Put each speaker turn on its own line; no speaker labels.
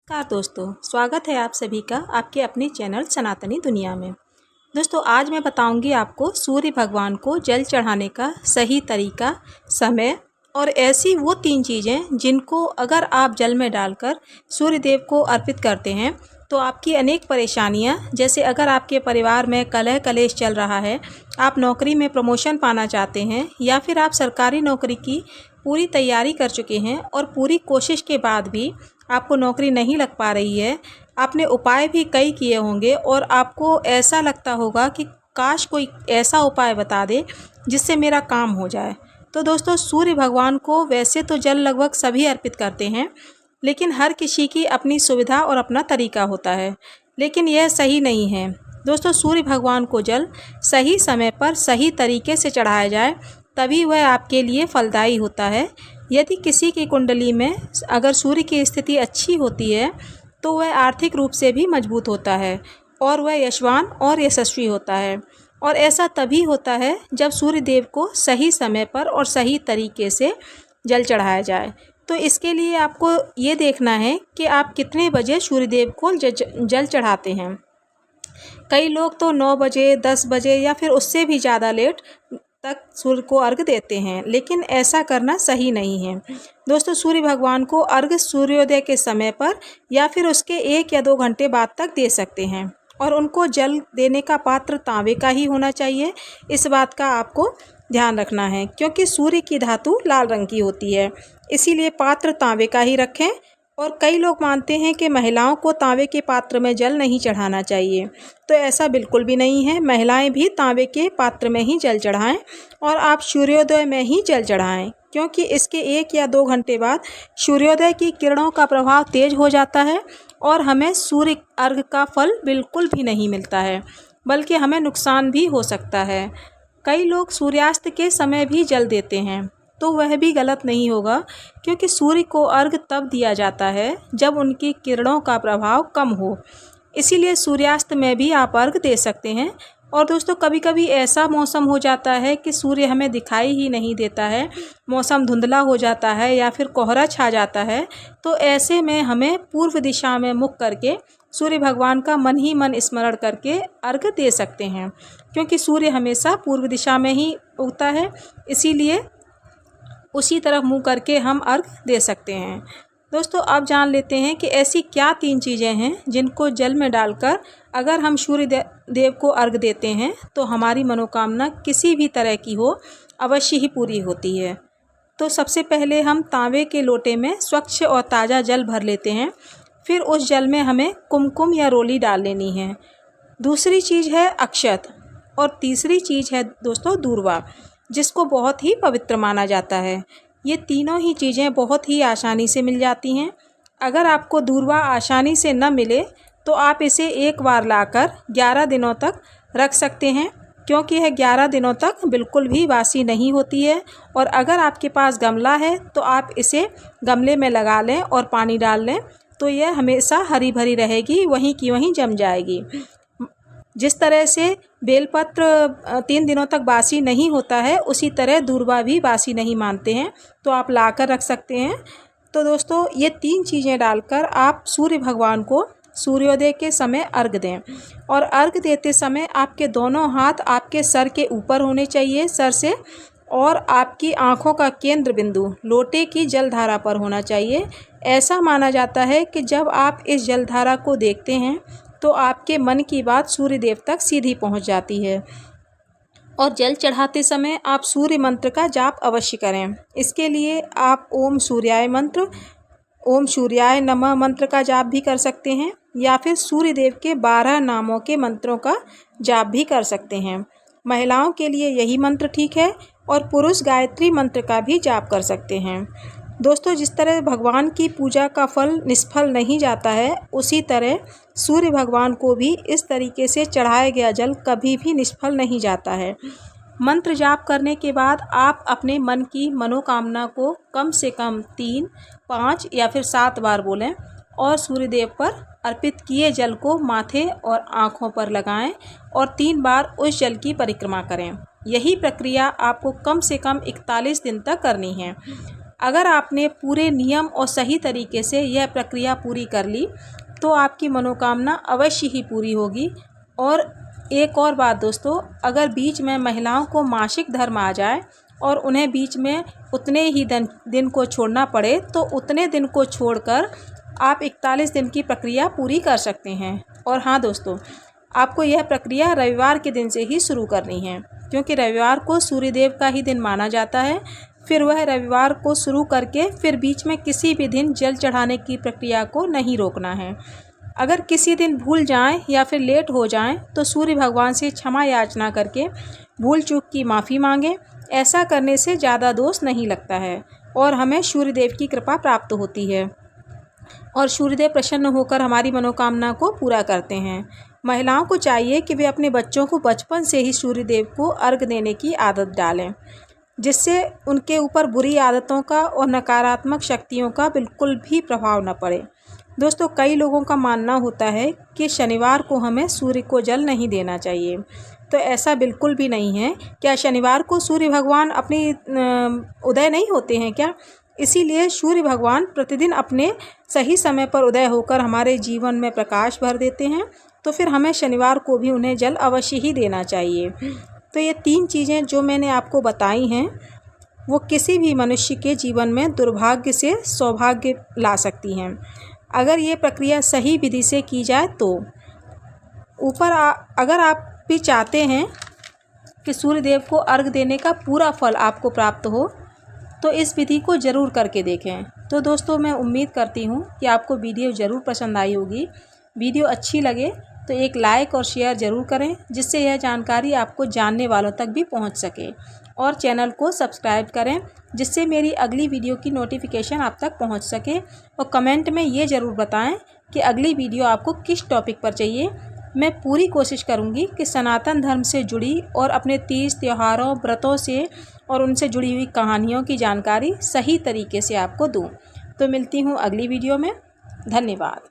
नमस्कार दोस्तों, स्वागत है आप सभी का आपके अपने चैनल सनातनी दुनिया में। दोस्तों आज मैं बताऊंगी आपको सूर्य भगवान को जल चढ़ाने का सही तरीका, समय और ऐसी वो 3 चीज़ें जिनको अगर आप जल में डालकर सूर्य देव को अर्पित करते हैं तो आपकी अनेक परेशानियां, जैसे अगर आपके परिवार में कलह कलेश चल रहा है, आप नौकरी में प्रमोशन पाना चाहते हैं या फिर आप सरकारी नौकरी की पूरी तैयारी कर चुके हैं और पूरी कोशिश के बाद भी आपको नौकरी नहीं लग पा रही है। आपने उपाय भी कई किए होंगे और आपको ऐसा लगता होगा कि काश कोई ऐसा उपाय बता दे जिससे मेरा काम हो जाए। तो दोस्तों सूर्य भगवान को वैसे तो जल लगभग सभी अर्पित करते हैं, लेकिन हर किसी की अपनी सुविधा और अपना तरीका होता है, लेकिन यह सही नहीं है। दोस्तों सूर्य भगवान को जल सही समय पर सही तरीके से चढ़ाया जाए तभी वह आपके लिए फलदायी होता है। यदि किसी की कुंडली में अगर सूर्य की स्थिति अच्छी होती है तो वह आर्थिक रूप से भी मजबूत होता है और वह यशवान और यशस्वी होता है। और ऐसा तभी होता है जब सूर्य देव को सही समय पर और सही तरीके से जल चढ़ाया जाए। तो इसके लिए आपको ये देखना है कि आप कितने बजे सूर्य देव को जल चढ़ाते हैं। कई लोग तो 9 बजे, 10 बजे या फिर उससे भी ज़्यादा लेट तक सूर्य को अर्घ देते हैं, लेकिन ऐसा करना सही नहीं है। दोस्तों सूर्य भगवान को अर्घ सूर्योदय के समय पर या फिर उसके 1 या 2 घंटे बाद तक दे सकते हैं और उनको जल देने का पात्र तांबे का ही होना चाहिए। इस बात का आपको ध्यान रखना है क्योंकि सूर्य की धातु लाल रंग की होती है, इसीलिए पात्र तांबे का ही रखें। और कई लोग मानते हैं कि महिलाओं को तांबे के पात्र में जल नहीं चढ़ाना चाहिए, तो ऐसा बिल्कुल भी नहीं है। महिलाएं भी तांबे के पात्र में ही जल चढ़ाएं और आप सूर्योदय में ही जल चढ़ाएं, क्योंकि इसके 1 या 2 घंटे बाद सूर्योदय की किरणों का प्रभाव तेज हो जाता है और हमें सूर्य अर्घ का फल बिल्कुल भी नहीं मिलता है, बल्कि हमें नुकसान भी हो सकता है। कई लोग सूर्यास्त के समय भी जल देते हैं, तो वह भी गलत नहीं होगा, क्योंकि सूर्य को अर्घ तब दिया जाता है जब उनकी किरणों का प्रभाव कम हो। इसीलिए सूर्यास्त में भी आप अर्घ दे सकते हैं। और दोस्तों कभी कभी ऐसा मौसम हो जाता है कि सूर्य हमें दिखाई ही नहीं देता है, मौसम धुंधला हो जाता है या फिर कोहरा छा जाता है, तो ऐसे में हमें पूर्व दिशा में मुख करके सूर्य भगवान का मन ही मन स्मरण करके अर्घ दे सकते हैं, क्योंकि सूर्य हमेशा पूर्व दिशा में ही उगता है, इसीलिए उसी तरफ मुँह करके हम अर्घ दे सकते हैं। दोस्तों अब जान लेते हैं कि ऐसी क्या 3 चीज़ें हैं जिनको जल में डालकर अगर हम सूर्य देव को अर्घ देते हैं तो हमारी मनोकामना किसी भी तरह की हो अवश्य ही पूरी होती है। तो सबसे पहले हम तांबे के लोटे में स्वच्छ और ताज़ा जल भर लेते हैं, फिर उस जल में हमें कुमकुम या रोली डाल लेनी है। दूसरी चीज़ है अक्षत और तीसरी चीज़ है दोस्तों दूर्वा, जिसको बहुत ही पवित्र माना जाता है। ये तीनों ही चीज़ें बहुत ही आसानी से मिल जाती हैं। अगर आपको दूर्वा आसानी से न मिले तो आप इसे एक बार लाकर 11 दिनों तक रख सकते हैं, क्योंकि यह 11 दिनों तक बिल्कुल भी बासी नहीं होती है। और अगर आपके पास गमला है तो आप इसे गमले में लगा लें और पानी डाल लें, तो यह हमेशा हरी भरी रहेगी, वहीं की वहीं जम जाएगी। जिस तरह से बेलपत्र 3 दिनों तक बासी नहीं होता है, उसी तरह दूर्वा भी बासी नहीं मानते हैं, तो आप लाकर रख सकते हैं। तो दोस्तों ये 3 चीज़ें डालकर आप सूर्य भगवान को सूर्योदय के समय अर्घ दें। और अर्घ देते समय आपके दोनों हाथ आपके सर के ऊपर होने चाहिए, सर से, और आपकी आँखों का केंद्र बिंदु लोटे की जलधारा पर होना चाहिए। ऐसा माना जाता है कि जब आप इस जलधारा को देखते हैं तो आपके मन की बात सूर्य देव तक सीधी पहुंच जाती है। और जल चढ़ाते समय आप सूर्य मंत्र का जाप अवश्य करें। इसके लिए आप ओम सूर्याय मंत्र, ओम सूर्याय नमः मंत्र का जाप भी कर सकते हैं, या फिर सूर्य देव के 12 नामों के मंत्रों का जाप भी कर सकते हैं। महिलाओं के लिए यही मंत्र ठीक है, और पुरुष गायत्री मंत्र का भी जाप कर सकते हैं। दोस्तों जिस तरह भगवान की पूजा का फल निष्फल नहीं जाता है, उसी तरह सूर्य भगवान को भी इस तरीके से चढ़ाया गया जल कभी भी निष्फल नहीं जाता है। मंत्र जाप करने के बाद आप अपने मन की मनोकामना को कम से कम 3, 5 या फिर 7 बार बोलें और सूर्यदेव पर अर्पित किए जल को माथे और आँखों पर लगाएं और 3 बार उस जल की परिक्रमा करें। यही प्रक्रिया आपको कम से कम 41 दिन तक करनी है। अगर आपने पूरे नियम और सही तरीके से यह प्रक्रिया पूरी कर ली तो आपकी मनोकामना अवश्य ही पूरी होगी। और एक और बात दोस्तों, अगर बीच में महिलाओं को मासिक धर्म आ जाए और उन्हें बीच में उतने ही दिन को छोड़ना पड़े तो उतने दिन को छोड़कर आप 41 दिन की प्रक्रिया पूरी कर सकते हैं। और हाँ दोस्तों, आपको यह प्रक्रिया रविवार के दिन से ही शुरू करनी है, क्योंकि रविवार को सूर्यदेव का ही दिन माना जाता है। फिर वह रविवार को शुरू करके फिर बीच में किसी भी दिन जल चढ़ाने की प्रक्रिया को नहीं रोकना है। अगर किसी दिन भूल जाएं या फिर लेट हो जाएं तो सूर्य भगवान से क्षमा याचना करके भूल चूक की माफ़ी मांगें। ऐसा करने से ज़्यादा दोष नहीं लगता है और हमें सूर्यदेव की कृपा प्राप्त होती है और सूर्यदेव प्रसन्न होकर हमारी मनोकामना को पूरा करते हैं। महिलाओं को चाहिए कि वे अपने बच्चों को बचपन से ही सूर्यदेव को अर्घ देने की आदत डालें, जिससे उनके ऊपर बुरी आदतों का और नकारात्मक शक्तियों का बिल्कुल भी प्रभाव न पड़े। दोस्तों, कई लोगों का मानना होता है कि शनिवार को हमें सूर्य को जल नहीं देना चाहिए, तो ऐसा बिल्कुल भी नहीं है। क्या शनिवार को सूर्य भगवान अपनी उदय नहीं होते हैं क्या? इसीलिए सूर्य भगवान प्रतिदिन अपने सही समय पर उदय होकर हमारे जीवन में प्रकाश भर देते हैं, तो फिर हमें शनिवार को भी उन्हें जल अवश्य ही देना चाहिए। तो ये 3 चीज़ें जो मैंने आपको बताई हैं वो किसी भी मनुष्य के जीवन में दुर्भाग्य से सौभाग्य ला सकती हैं, अगर ये प्रक्रिया सही विधि से की जाए तो। अगर आप भी चाहते हैं कि सूर्यदेव को अर्घ देने का पूरा फल आपको प्राप्त हो तो इस विधि को ज़रूर करके देखें। तो दोस्तों, मैं उम्मीद करती हूँ कि आपको वीडियो ज़रूर पसंद आई होगी। वीडियो अच्छी लगे तो एक लाइक और शेयर ज़रूर करें, जिससे यह जानकारी आपको जानने वालों तक भी पहुँच सके। और चैनल को सब्सक्राइब करें, जिससे मेरी अगली वीडियो की नोटिफिकेशन आप तक पहुँच सके। और कमेंट में ये ज़रूर बताएं कि अगली वीडियो आपको किस टॉपिक पर चाहिए। मैं पूरी कोशिश करूंगी कि सनातन धर्म से जुड़ी और अपने तीज त्योहारों व्रतों से और उनसे जुड़ी हुई कहानियों की जानकारी सही तरीके से आपको दूं। तो मिलती हूं अगली वीडियो में। धन्यवाद।